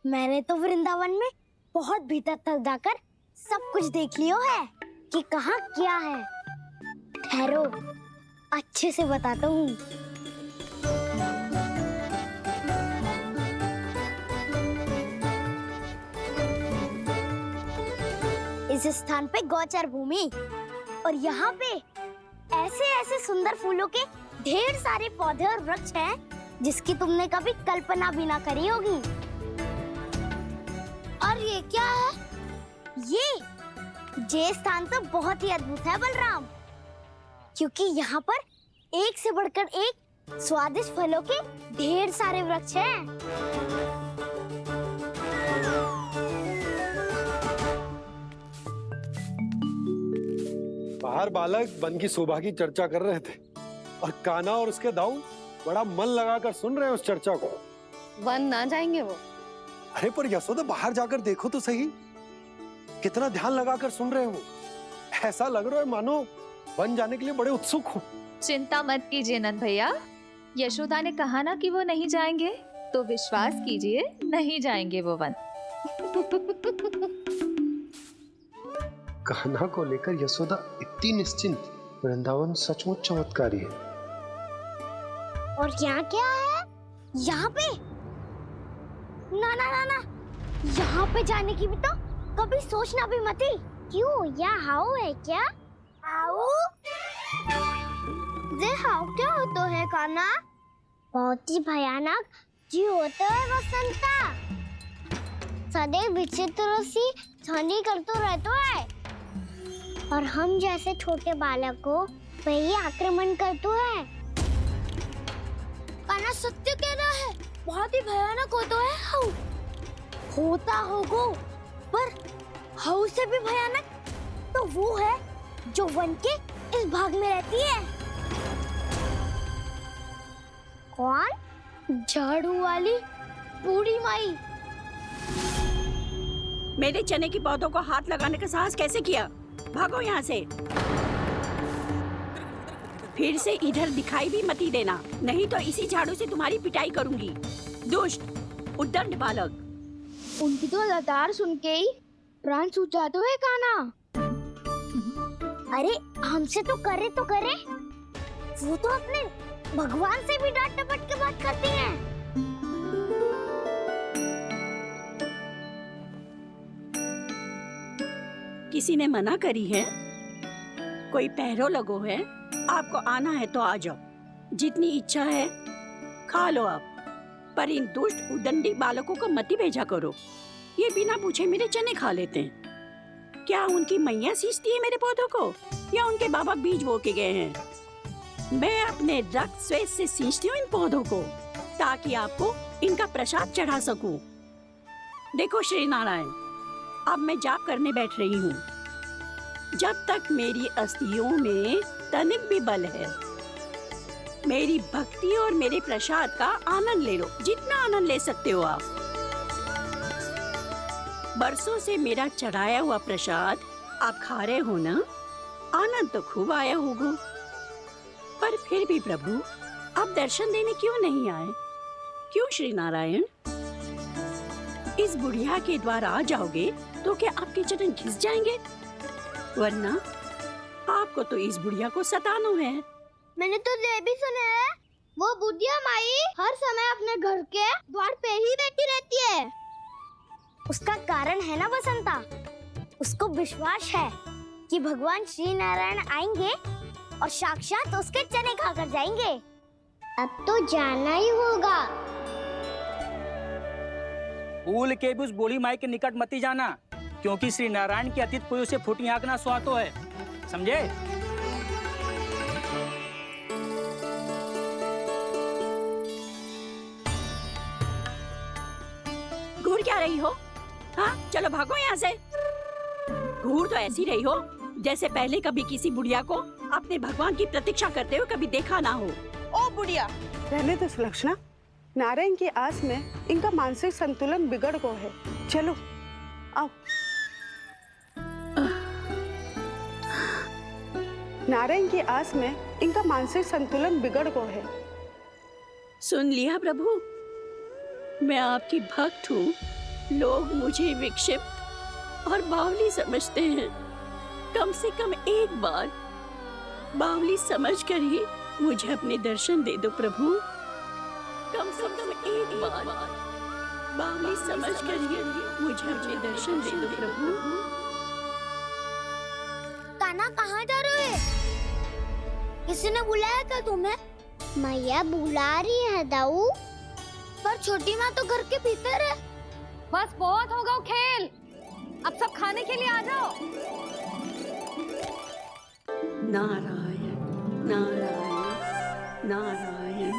मैंने तो वृंदावन में बहुत भीतर तक जाकर सब कुछ देख लियो है कि कहाँ क्या है। ठहरो, अच्छे से बताता हूँ। इस स्थान पे गोचर भूमि और यहाँ पे ऐसे ऐसे सुंदर फूलों के ढेर सारे पौधे और वृक्ष हैं जिसकी तुमने कभी कल्पना भी ना करी होगी। और ये क्या है? ये स्थान तो बहुत ही अद्भुत है बलराम, क्योंकि यहाँ पर एक से बढ़कर एक स्वादिष्ट फलों के ढेर सारे वृक्ष हैं। बाहर बालक वन की शोभा की चर्चा कर रहे थे और कान्हा और उसके दाऊ बड़ा मन लगाकर सुन रहे हैं उस चर्चा को। वन ना जाएंगे वो? अरे पर यशोदा, बाहर जाकर देखो तो सही, कितना ध्यान लगाकर सुन रहे हो। ऐसा लग रहा है मानो वन जाने के लिए बड़े उत्सुक हो। चिंता मत कीजिए नंद भैया, यशोदा ने कहा ना कि वो नहीं जाएंगे, तो विश्वास कीजिए नहीं जाएंगे वो वन। कान्हा को लेकर यशोदा इतनी निश्चिंत, वृंदावन सचमुच चमत्कारी है। और यहाँ क्या है? यहाँ पे ना ना ना ना, यहाँ पे जाने की भी तो कभी सोचना भी मत ही। क्यों, यहाँ हाउ है क्या? हाउ? ये हाउ क्या होता है कान्हा? बहुत ही भयानक जी होता है वसंता। सदैव विचित्र सी ध्वनि करते रहता है और हम जैसे छोटे बालक को वही आक्रमण करते हैं। कान्हा सत्य कह रहा है, बहुत ही भयानक होता है हाउ। होता होगा, पर हाउ से भी भयानक तो वो है जो वन के इस भाग में रहती है। कौन? झाड़ू वाली बूढ़ी माई। मेरे चने की पौधों को हाथ लगाने का साहस कैसे किया? भागो यहाँ से। फिर से इधर दिखाई भी मत ही देना, नहीं तो इसी झाड़ू से तुम्हारी पिटाई करूंगी। दुष्ट उद्दंड बालक। उनकी तो लतार सुन के ही प्राण छूट जाते हैं कान्हा। अरे हमसे तो करे, वो तो अपने भगवान से भी डांट डपट के बात करती हैं। किसी ने मना करी है? कोई पहरो लगो है? आपको आना है तो आ जाओ, जितनी इच्छा है खा लो आप, पर इन दुष्ट उदंडी बालकों को मत ही भेजा करो। ये बिना पूछे मेरे चने खा लेते हैं। क्या उनकी मैया सींचती है मेरे पौधों को, या उनके बाबा बीज बो के गए हैं? मैं अपने रक्त स्वेद से सींचती हूँ इन पौधों को, ताकि आपको इनका प्रसाद चढ़ा सकूं। देखो श्री नारायण, अब मैं जाप करने बैठ रही हूँ। जब तक मेरी अस्थियों में तनिक भी बल है, मेरी भक्ति और मेरे प्रसाद का आनंद ले लो, जितना आनंद ले सकते हो आप। बरसों से मेरा चढ़ाया हुआ प्रसाद आप खा रहे हो ना, आनंद तो खूब आया होगा, पर फिर भी प्रभु आप दर्शन देने क्यों नहीं आए? क्यों श्री नारायण? इस बुढ़िया के द्वार आ जाओगे तो क्या आपके चरण घिस जाएंगे? वरना आपको तो इस बुढ़िया को सताना है। मैंने तो ये भी सुना है, वो बुढ़िया माई हर समय अपने घर के द्वार पे ही बैठी रहती है। उसका कारण है ना बसंता, उसको विश्वास है कि भगवान श्री नारायण आएंगे और साक्षात उसके चने खाकर जाएंगे। अब तो जाना ही होगा। भूल के भी उस बूढ़ी माई के निकट मत ही जाना, क्योंकि श्री नारायण की अतीत कोई उसे फूटी आंख ना सुहातो है, समझे? घूर क्या रही हो? हाँ, चलो भागो यहाँ से। घूर तो ऐसी रही हो जैसे पहले कभी किसी बुढ़िया को अपने भगवान की प्रतीक्षा करते हुए कभी देखा ना हो। ओ बुढ़िया, रहने दो सुलक्षणा। नारायण की आस में इनका मानसिक संतुलन बिगड़ गया है। चलो आओ। नारायण की आस में इनका मानसिक संतुलन बिगड़ गया है। सुन लिया प्रभु, मैं आपकी भक्त हूँ, लोग मुझे विक्षिप्त और बावली समझते हैं। कम से कम एक बार बावली समझकर ही मुझे अपने दर्शन दे दो प्रभु। कम से कम एक बार बावली समझकर ही मुझे अपने दर्शन दे दो प्रभु। कान्हा कहाँ जा रहे हो? किसी ने बुलाया था तुम्हें? मैया बुला रही है दाऊ, पर छोटी माँ तो घर के भीतर है। बस बहुत हो गया खेल, अब सब खाने के लिए आ जाओ। नारायण नारायण नारायण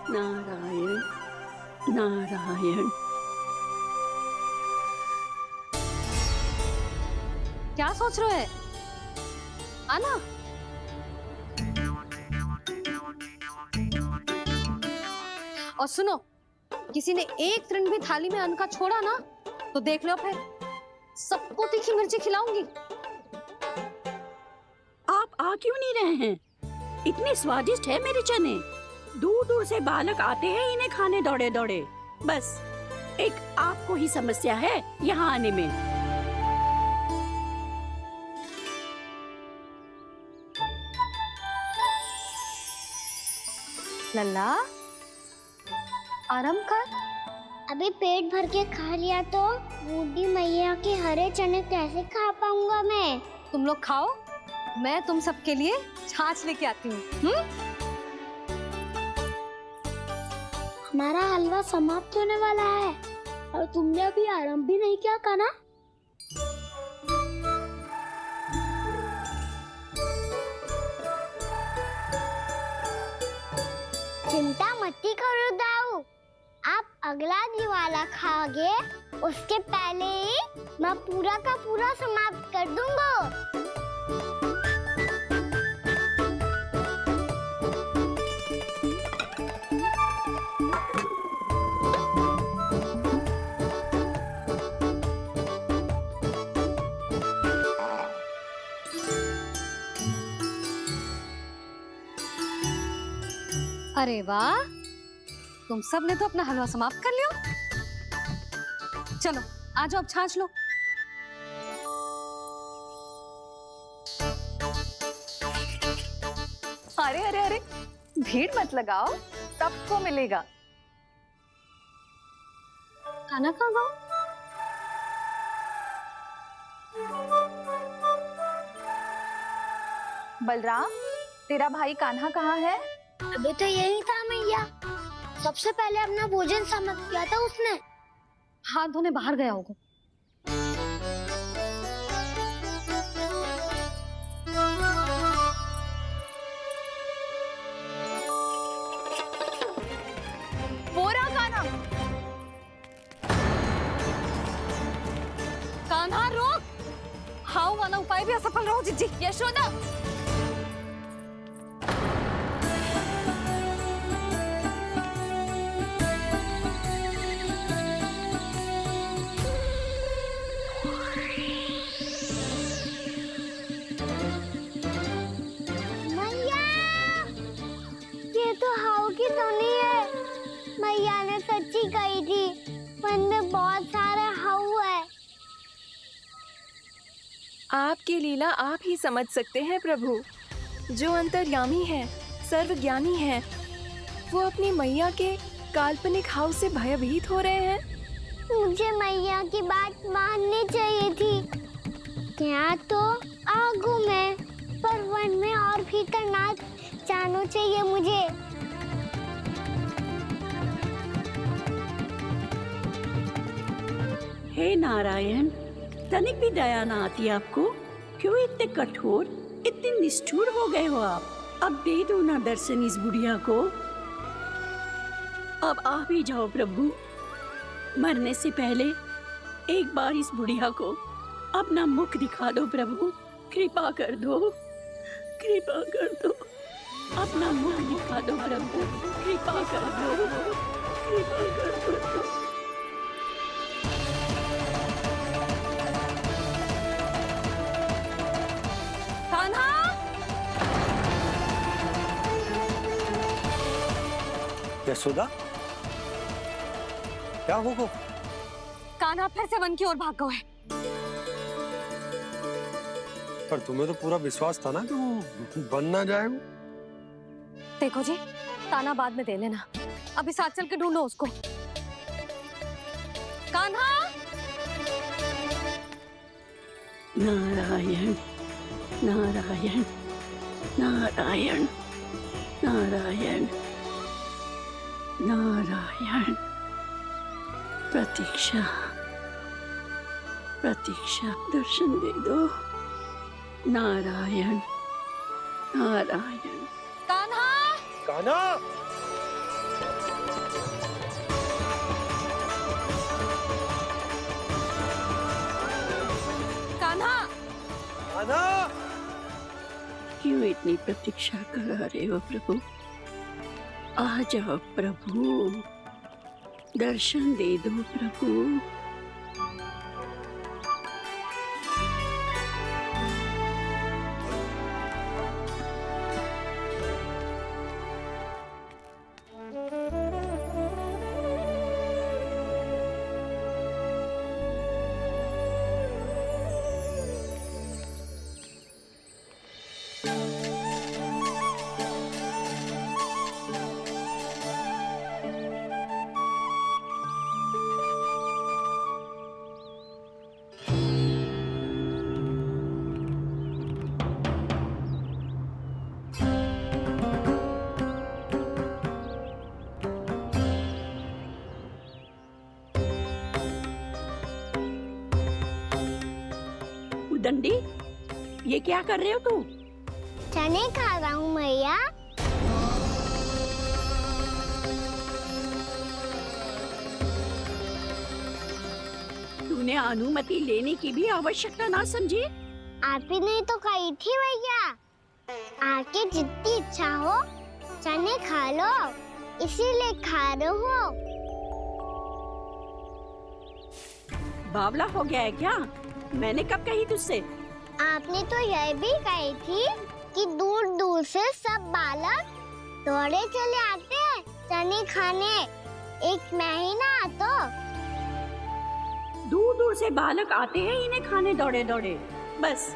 नारायण नारायण। क्या सोच रहे हैं? आना। और सुनो, किसी ने एक तृण भी थाली में अन्न का छोड़ा ना तो देख लो, फिर सबको तीखी मिर्ची खिलाऊंगी। आप आ क्यों नहीं रहे हैं? इतने स्वादिष्ट है मेरे चने। दूर दूर से बालक आते हैं इन्हें खाने दौड़े दौड़े। बस एक आपको ही समस्या है यहाँ आने में। लल्ला, आराम कर। अभी पेट भर के खा लिया तो बूढ़ी मैया के हरे चने कैसे खा पाऊंगा मैं? तुम लोग खाओ, मैं तुम सबके लिए छाछ लेके आती हूँ। हमारा हलवा समाप्त होने वाला है और तुमने अभी आराम भी नहीं किया कान्हा। चिंता मत करो दाऊ, आप अगला दिवाला खाओगे उसके पहले ही मैं पूरा का पूरा समाप्त कर दूंगा। अरे वाह, तुम सब ने तो अपना हलवा समाप्त कर लिया। चलो आ जाओ, अब छाछ लो। अरे अरे अरे, भीड़ मत लगाओ, सबको मिलेगा। खाना खा गो। बलराम, तेरा भाई कान्हा कहाँ है? अभी तो यही था मैया, सबसे पहले अपना भोजन समाप्त किया था उसने। हाथ धोने बाहर गया होगा। बोरा कान्हा। कान्हा रोक, हाउ वाला उपाय भी असफल रहो जिज्जी। यशोदा, मैया, ये तो हाउ की धुनी है। मैया ने सच्ची कही थी, मन में बहुत सारे हाउ है। आपकी लीला आप ही समझ सकते हैं प्रभु। जो अंतर्यामी है, सर्वज्ञानी है, वो अपनी मैया के काल्पनिक हाव से भयभीत हो रहे हैं। मुझे मैया की बात माननी चाहिए थी। यहाँ तो आगू में, पर वन में और भीतर ना जाना चाहिए मुझे। हे नारायण, तनिक भी दया ना आती आपको? क्यों इतने कठोर, इतने निष्ठुर हो गए हो आप? अब दे दो ना दर्शन इस बुढ़िया को। अब आ भी जाओ प्रभु। मरने से पहले एक बार इस बुढ़िया को अपना मुख दिखा दो प्रभु। कृपा कर दो, कृपा कर दो। अपना मुख दिखा दो प्रभु, कृपा कर दो, कृपा कर दो। कान्हा, यशोदा, क्या होगा? कान्हा फिर से वन की ओर भाग गए। पर तुम्हें तो पूरा विश्वास था ना कि वो बन ना जाए वो। देखो जी, ताना बाद में दे लेना, अभी साथ चल के ढूंढो उसको। कान्हा! नारायण नारायण नारायण नारायण नारायण। प्रतीक्षा प्रतीक्षा, दर्शन दे दो। नारायण नारायण। कान्हा! कान्हा! कान्हा! कान्हा! क्यों इतनी प्रतीक्षा करा रहे हो प्रभु? आ जाओ प्रभु, दर्शन दे दो प्रभु। दंडी, ये क्या कर रहे हो तू? चने खा रहा हूँ मैया। तूने अनुमति लेने की भी आवश्यकता ना समझी? आप ही नहीं तो कही थी भैया, आके जितनी इच्छा हो चने खा लो, इसीलिए खा रहे हो। बावला हो गया है क्या? मैंने कब कही तुझसे? आपने तो यह भी कही थी कि दूर दूर से सब बालक दौड़े चले आते हैं चने खाने, एक महीना तो दूर दूर से बालक आते हैं इन्हें खाने दौड़े दौड़े। बस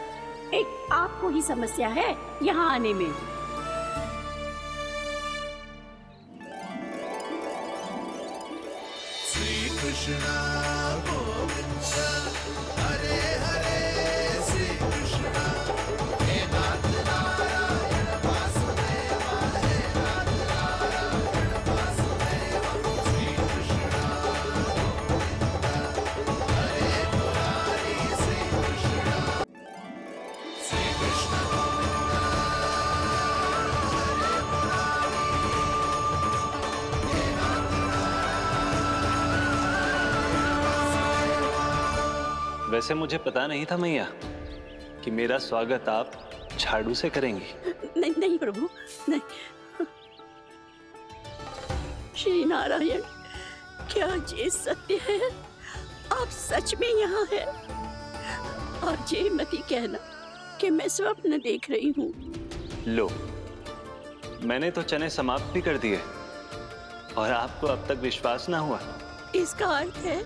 एक आपको ही समस्या है यहाँ आने में। श्री कृष्णा गोविंद हरे हरे, श्री कृष्णा हे नाथ नारायण वासुदेव, हे नाथ नारायण वासुदेव, श्री कृष्णा गोविंद हरे मुरारी, श्री कृष्णा गोविंद हरे मुरारी, हे नाथ वैसे मुझे पता नहीं था मैया कि मेरा स्वागत आप झाड़ू से करेंगी। नहीं नहीं प्रभु, नहीं। श्री नारायण, क्या ये सत्य है? आप सच में यहाँ हैं? और ये मत ही कहना कि मैं स्वप्न देख रही हूँ। लो, मैंने तो चने समाप्त भी कर दिए और आपको अब तक विश्वास ना हुआ। इसका अर्थ है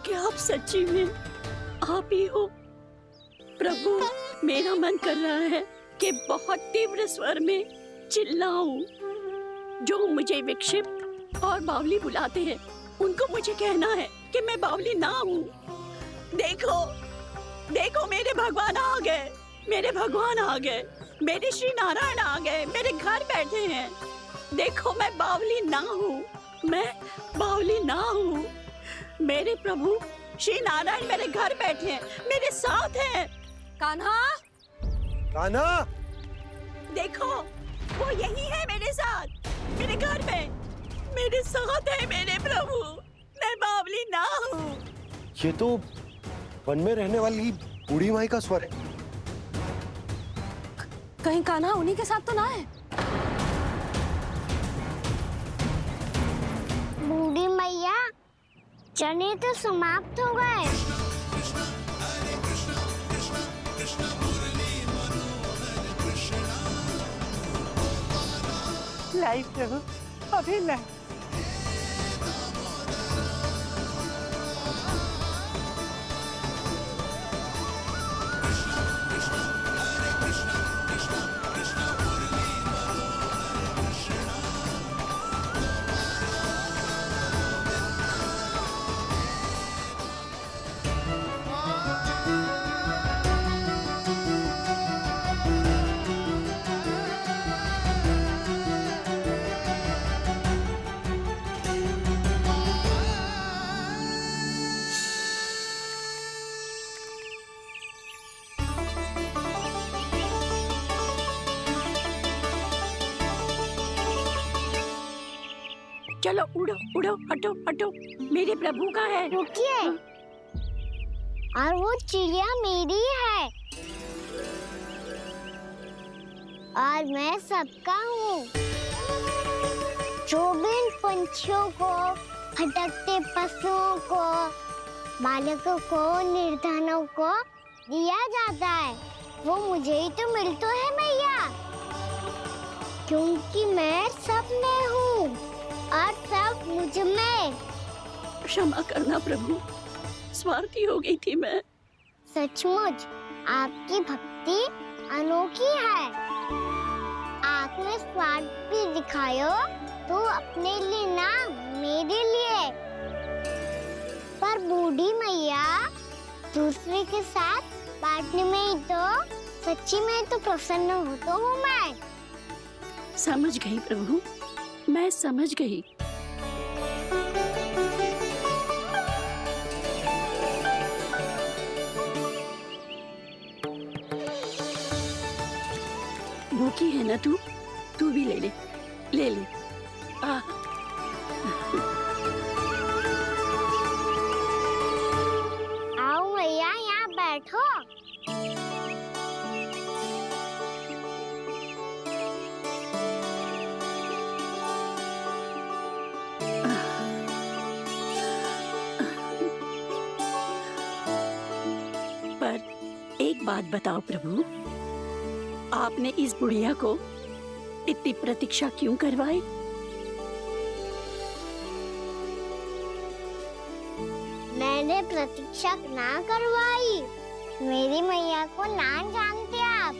कि आप सच्ची में आप ही हो। प्रभु, मेरा मन कर रहा है कि बहुत तीव्र स्वर में चिल्लाऊं। जो मुझे विक्षिप्त और बावली बुलाते हैं उनको मुझे कहना है कि मैं बावली ना हूँ। देखो देखो, मेरे भगवान आ गए, मेरे भगवान आ गए, मेरे श्री नारायण आ गए, मेरे घर बैठे हैं। देखो, मैं बावली ना हूँ, मैं बावली ना हूँ। मेरे प्रभु श्री नारायण मेरे घर बैठे हैं, मेरे साथ हैं। कान्हा! कान्हा! देखो, वो यही है मेरे साथ, मेरे घर में, मेरे साथ है मेरे प्रभु। मैं बावली ना हूँ। ये तो वन में रहने वाली बूढ़ी माई का स्वर है। कहीं कान्हा उन्हीं के साथ तो ना है? बूढ़ी मैया, चने तो समाप्त हो गए। लाई प्रभु, अभी लाई। चलो उड़ो उड़ो, हटो हटो, मेरे प्रभु का है। रुकिए, और वो चिड़िया मेरी है और मैं सबका हूँ। जो भी इन पंछियों को, भटकते पशुओं को, बालकों को, निर्धनों को दिया जाता है, वो मुझे ही तो मिलता है मैया, क्योंकि मैं सब में हूँ और सब मुझ में। क्षमा करना प्रभु, स्वार्थी हो गई थी मैं। सचमुच आपकी भक्ति अनोखी है। आपने स्वार्थ भी दिखायो तो अपने लिए ना, मेरे लिए। पर बूढ़ी मैया दूसरे के साथ बांटने में ही तो सच्ची में तो प्रसन्न होता हूँ मैं। समझ गई प्रभु, मैं समझ गई। भूखी है ना तू भी ले ले, ले ले। आओ मैया, यहाँ बैठो। पर एक बात बताओ प्रभु, आपने इस बुढ़िया को इतनी प्रतीक्षा क्यों करवाई? मैंने प्रतीक्षा ना करवाई। मेरी मैया को ना जानते आप,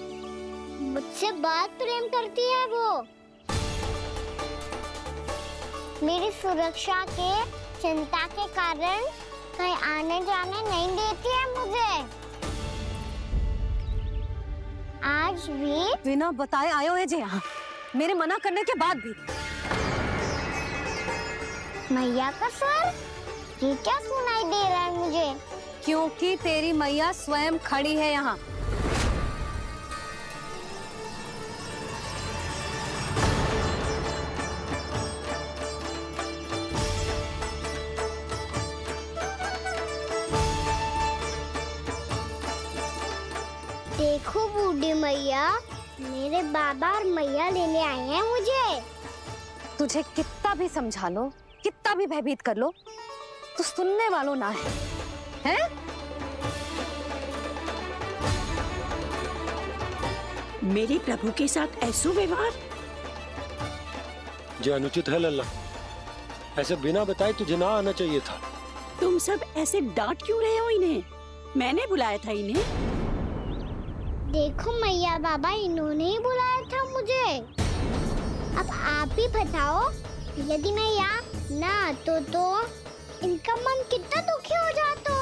मुझसे बहुत प्रेम करती है वो। मेरी सुरक्षा के चिंता के कारण कहीं आने जाने नहीं देती है मुझे। आज भी बिना बताए आयो है जी यहाँ, मेरे मना करने के बाद भी। मैया का स्वर, ये क्या सुनाई दे रहा है मुझे? क्योंकि तेरी मैया स्वयं खड़ी है यहाँ। देखो बूढ़ी मैया, मेरे बाबा और मैया लेने आए हैं मुझे। तुझे कितना भी समझा लो, कितना भी भयभीत कर लो, तो सुनने वालों ना है, हैं? मेरे प्रभु के साथ ऐसा व्यवहार जो अनुचित है लल्ला। ऐसे बिना बताए तुझे ना आना चाहिए था। तुम सब ऐसे डांट क्यों रहे हो इन्हें? मैंने बुलाया था इन्हें। देखो मैया बाबा, इन्होंने ही बुलाया था मुझे। अब आप ही बताओ, यदि मैं यहाँ ना आतो तो इनका मन कितना दुखी हो जाता।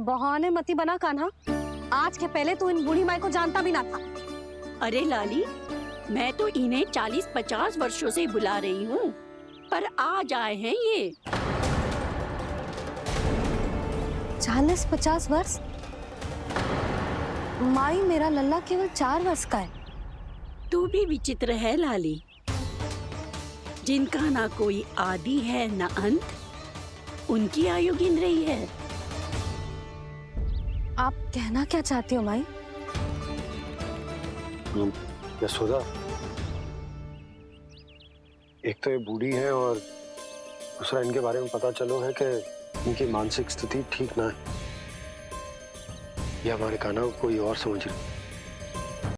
बहाने मती बना कान्हा, आज के पहले तू इन बूढ़ी माई को जानता भी ना था। अरे लाली, मैं तो इन्हें 40-50 वर्षों से बुला रही हूँ, पर आज आए हैं ये। 40-50 वर्ष? माई, मेरा लल्ला केवल 4 वर्ष का है। तू भी विचित्र है लाली, जिनका ना कोई आदि है ना अंत, उनकी आयु गिन रही है। आप कहना क्या चाहती हो माई? यशोदा, एक तो ये बूढ़ी है और दूसरा इनके बारे में पता चलो है कि इनकी मानसिक स्थिति ठीक ना है। ये हमारे कान्हा को कोई और समझ रही।